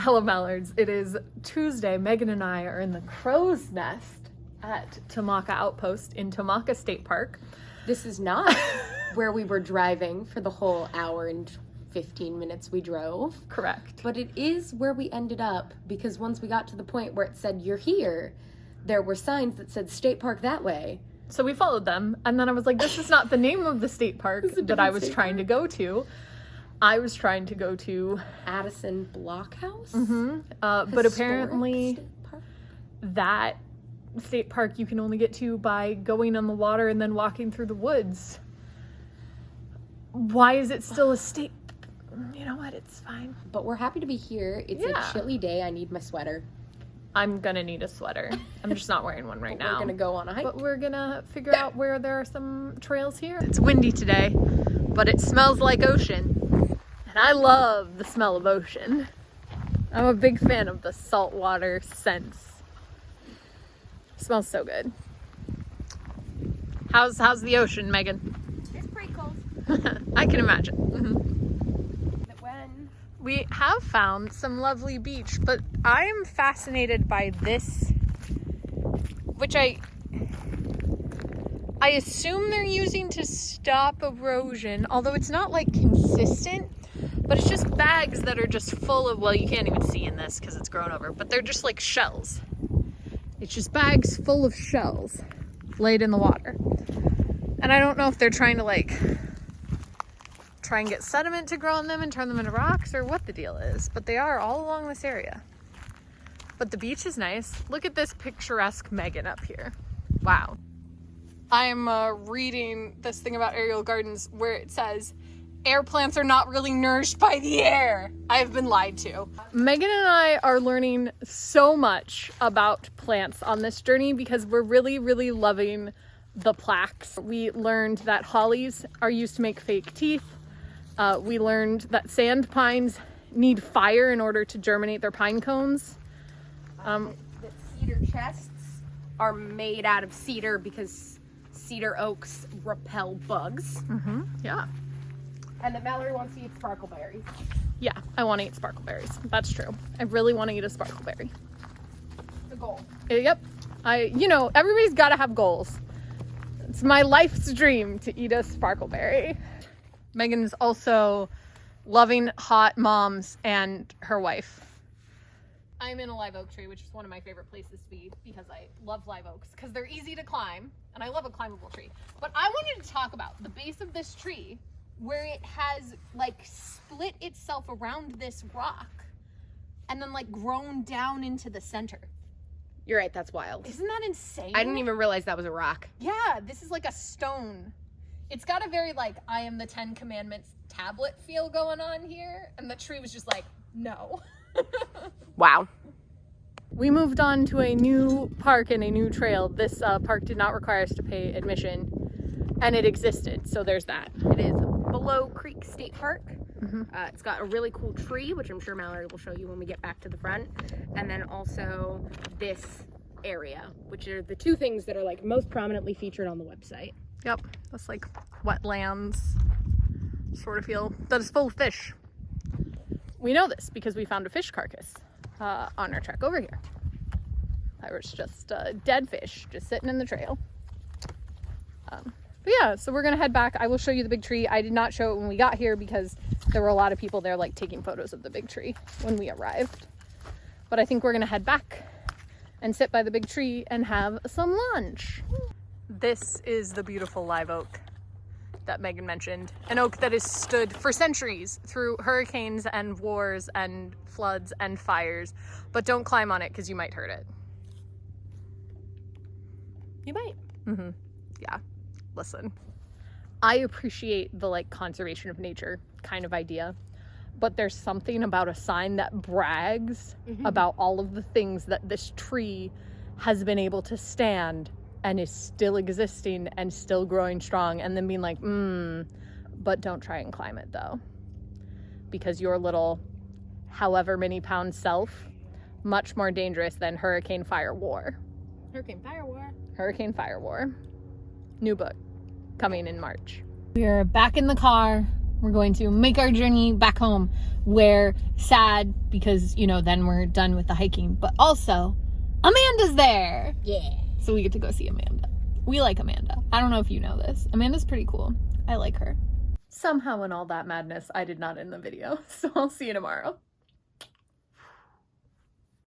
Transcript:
Hello, Mallards. It is Tuesday. Megan and I are in the crow's nest at Tamaka Outpost in Tamaka State Park. This is not where we were driving for the whole hour and 15 minutes we drove. Correct. But it is where we ended up, because once we got to the point where it said, "You're here," there were signs that said State Park that way. So we followed them, and then I was like, this is not the name of the state park that I was trying to go to. I was trying to go to Addison Blockhouse? But apparently that state park you can only get to by going on the water and then walking through the woods. Why is it still a state? You know what? It's fine. But we're happy to be here. It's a chilly day. I need my sweater. I'm gonna need a sweater. I'm just not wearing one right now. We're gonna go on a hike. But we're gonna figure out where there are some trails here. It's windy today, but it smells like ocean. And I love the smell of ocean. I'm a big fan of the saltwater scents. It smells so good. How's the ocean, Megan? It's pretty cold. I can imagine. When We have found some lovely beach, but I am fascinated by this, which I assume they're using to stop erosion, although it's not like consistent, but it's just bags that are just full of, well, you can't even see in this because it's grown over, but they're just like shells. It's just bags full of shells laid in the water. And I don't know if they're trying to try and get sediment to grow in them and turn them into rocks or what the deal is, but they are all along this area. But the beach is nice. Look at this picturesque Megan up here. Wow. I am reading this thing about aerial gardens where it says air plants are not really nourished by the air. I've been lied to. Megan and I are learning so much about plants on this journey because we're really, really loving the plaques. We learned that hollies are used to make fake teeth. We learned that sand pines need fire in order to germinate their pine cones. that cedar chests are made out of cedar because cedar oaks repel bugs. Yeah. And that Mallory wants to eat sparkleberries. Yeah, I want to eat sparkleberries. That's true. I really want to eat a sparkleberry. The goal. Yep. Everybody's got to have goals. It's my life's dream to eat a sparkleberry. Megan is also loving hot moms and her wife. I'm in a live oak tree, which is one of my favorite places to be because I love live oaks because they're easy to climb and I love a climbable tree. But I wanted to talk about the base of this tree where it has split itself around this rock and then grown down into the center. You're right, that's wild. Isn't that insane? I didn't even realize that was a rock. Yeah, this is like a stone. It's got a very I am the 10 Commandments tablet feel going on here. And the tree was just no. Wow. We moved on to a new park and a new trail. This park did not require us to pay admission and it existed. So there's that. It is Below Creek State Park. It's got a really cool tree, which I'm sure Mallory will show you when we get back to the front. And then also this area, which are the two things that are most prominently featured on the website. Yep, that's wetlands sort of feel that is full of fish. We know this because we found a fish carcass on our trek over here. That was just dead fish just sitting in the trail. But yeah, so we're gonna head back. I will show you the big tree. I did not show it when we got here because there were a lot of people there taking photos of the big tree when we arrived. But I think we're gonna head back and sit by the big tree and have some lunch. This is the beautiful live oak that Megan mentioned. An oak that has stood for centuries through hurricanes and wars and floods and fires. But don't climb on it because you might hurt it. You might. Yeah, listen. I appreciate the conservation of nature kind of idea. But there's something about a sign that brags about all of the things that this tree has been able to stand and is still existing and still growing strong, and then being but don't try and climb it though. Because your little however many pound self, much more dangerous than Hurricane Fire War. Hurricane Fire War. Hurricane Fire War. New book coming in March. We're back in the car We're going to make our journey back home. We're sad because, you know, then we're done with the hiking. But also, Amanda's there. Yeah. So we get to go see Amanda. We like Amanda. I don't know if you know this. Amanda's pretty cool. I like her. Somehow in all that madness, I did not end the video. So I'll see you tomorrow.